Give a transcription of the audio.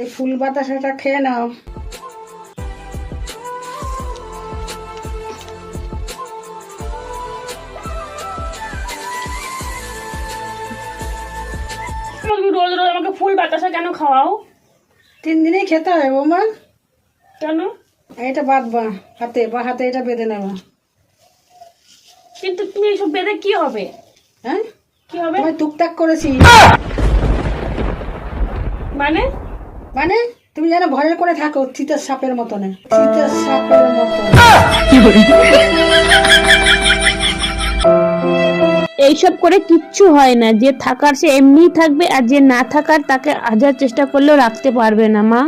এই ফুল বাতাসাটা খেয়ে নাও। রোজ রোজ আমাকে ফুল বাতাসা কেন খাওয়াও? 3 দিনেই খেতে হয় বৌমা। কেন? এটা বাঁধবা হাতে, বা হাতে এটা বেঁধে নেবা। কিন্তু তুমি এইসব বেঁধে কি হবে? হ্যাঁ, কি হবে? আমি টুকটাক করেছি। মানে মানে তুমি যেন ভয়ের করে থাকো, চিতার সাপের মতন, চিতার সাপের মতন। এইসব করে কিচ্ছু হয় না। যে থাকার সে এমনিই থাকবে, আর যে না থাকার তাকে হাজার চেষ্টা করলেও রাখতে পারবে না মা।